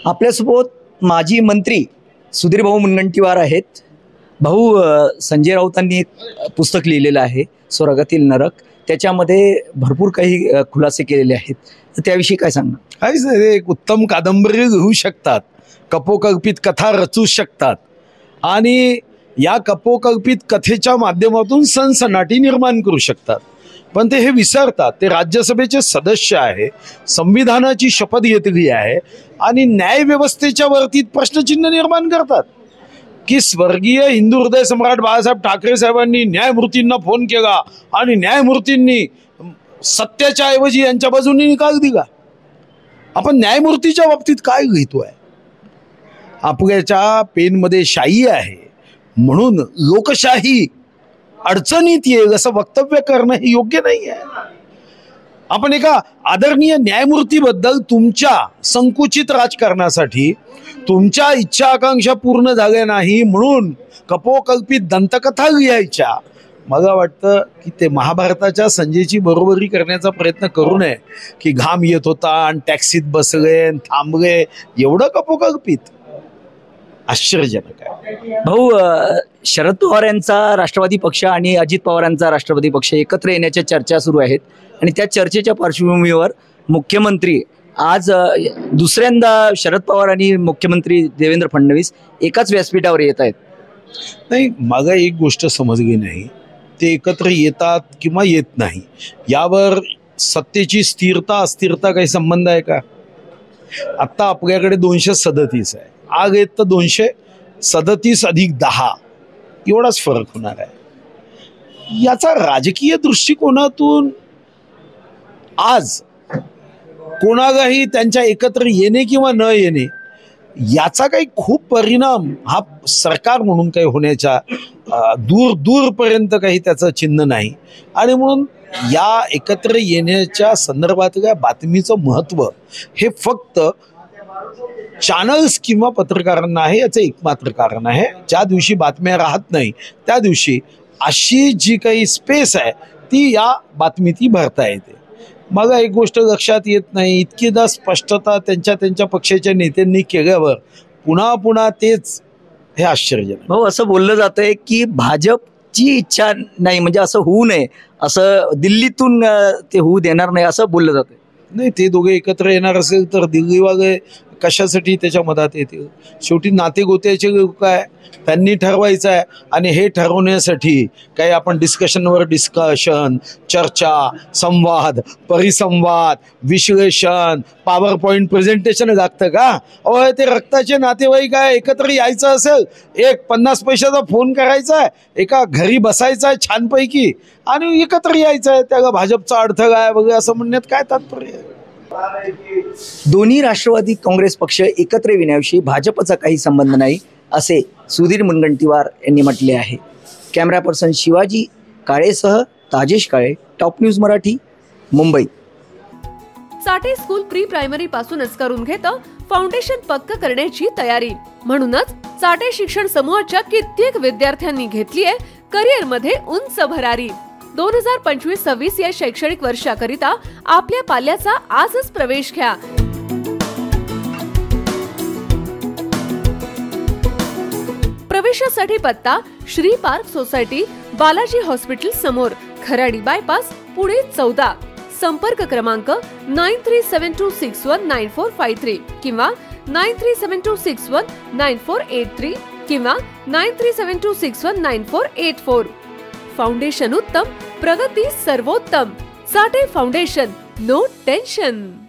आपल्यासोबत माजी मंत्री सुधीर भाऊ मुनगंटीवार आहेत। भाऊ, संजय राऊतांनी एक पुस्तक लिहिलेलं आहे स्वर्गातील नरक, त्याच्यामध्ये भरपूर काही खुलासे केलेले आहेत, तर त्याविषयी काय सांगणार? काहीच नाही, एक उत्तम कादंबरी लिहू शकतात, कपोकल्पित कथा रचू शकतात आणि या कपोकल्पित कथेच्या माध्यमातून सनसनाटी निर्माण करू शकतात, पण ते हे विसरतात ते राज्यसभेचे सदस्य आहे, संविधानाची शपथ घेतली आहे आणि न्यायव्यवस्थेच्या वरती प्रश्नचिन्ह निर्माण करतात की स्वर्गीय हिंदू हृदय सम्राट बाळासाहेब ठाकरे साहेबांनी न्यायमूर्तींना फोन केला आणि न्यायमूर्तींनी सत्याच्या ऐवजी यांच्या बाजूने निकाल दिला। आपण न्यायमूर्तीच्या बाबतीत काय लिहितोय? आपल्याच्या पेनमध्ये शाही आहे म्हणून लोकशाही अडचणीत येईल असं वक्तव्य करणं हे योग्य नाही आहे। आपण एका आदरणीय न्यायमूर्तीबद्दल तुमच्या संकुचित राजकारणासाठी तुमच्या इच्छा आकांक्षा पूर्ण झाल्या नाही म्हणून कपोकल्पित दंतकथा लिहायच्या, मला वाटतं की ते महाभारताच्या संजयची बरोबरी करण्याचा प्रयत्न करू नये की घाम येत होता आणि टॅक्सीत बसले थांबले, एवढं कपोकल्पित आश्चर्यजनक आहे। भाऊ, शरद पवार यांचा राष्ट्रवादी पक्ष आणि अजित पवार यांचा राष्ट्रवादी पक्ष एकत्र येण्याच्या चर्चा सुरू आहेत आणि त्या चर्चेच्या पार्श्वभूमीवर मुख्यमंत्री आज दुसऱ्यांदा शरद पवार आणि मुख्यमंत्री देवेंद्र फडणवीस एकाच व्यासपीठावर येत आहेत। नाही, मला एक गोष्ट समजली नाही, ते एकत्र येतात किंवा येत नाही यावर सत्तेची स्थिरता अस्थिरता काही संबंध आहे का? आता आपल्याकडे 237 आहे, आग येत तर 237 अधिक 10 एवढाच फरक होणार आहे। याचा राजकीय दृष्टिकोनातून आज कोणालाही त्यांच्या एकत्र येणे किंवा न येणे याचा काही खूप परिणाम हा सरकार म्हणून काही होण्याच्या दूरपर्यंत काही त्याचं चिन्ह नाही आणि म्हणून या एकत्र येण्याच्या संदर्भातल्या बातमीचं महत्त्व हे फक्त चॅनल्स किंवा पत्रकारांना आहे। याचं एकमात्र कारण आहे, ज्या दिवशी बातम्या राहत नाही त्या दिवशी अशी जी काही स्पेस आहे ती या बातमीती भरता येते। मला एक गोष्ट लक्षात येत नाही, इतकीदा स्पष्टता त्यांच्या पक्षाच्या नेत्यांनी केल्यावर पुन्हा पुन्हा तेच, हे आश्चर्यजनक। भाऊ, असं बोललं जातंय की भाजपची इच्छा नाही, म्हणजे असं होऊ नये, असं दिल्लीतून ते होऊ देणार नाही असं बोललं जातंय। नाही, ते दोघे एकत्र येणार असेल तर दिल्लीवाले कशासाठी त्याच्या मधात येतील? शेवटी नातेगोत्याचे काय त्यांनी ठरवायचं आहे आणि हे ठरवण्यासाठी काही आपण डिस्कशन, चर्चा, संवाद, परिसंवाद, विश्लेषण, पॉवर पॉईंट प्रेझेंटेशन लागतं का? अहो, ते रक्ताचे नातेवाईक आहे, एकत्र यायचं असेल एक 50 पैशाचा फोन करायचा आहे, एका घरी बसायचं आहे छानपैकी आणि एकत्र यायचं आहे, त्याला भाजपचा अडथळा आहे वगैरे असं म्हणण्यात काय तात्पर्य आहे? दोन्ही राष्ट्रवादी काँग्रेस पक्ष एकत्र येण्याविषयी भाजपचा काही संबंध नाही असे सुधीर मुनगंटीवार यांनी म्हटले आहे। कॅमेरा पर्सन शिवाजी काळेसह Tajesh Kale, top news Marathi, Mumbai. Chate school pre primary पासूनच करून घेतं फाउंडेशन पक्क करण्याची तयारी, म्हणूनच चाटे शिक्षण समूहाच्या कित्येक विद्यार्थ्यांनी घेतलीये करिअर मध्ये उंच भरारी। 2025-26 या शैक्षणिक वर्षाकरिता आपल्या पाल्याचा आजच प्रवेश घ्या। प्रवेशासाठी पत्ता Shri park society, Balaji hospital समोर, खराडी बायपास, पुणे 14। संपर्क क्रमांक 9372619453 किंवा 9372619483 किंवा 9372619484। फाउंडेशन उत्तम, प्रगती सर्वोत्तम। Chate foundation, no tension.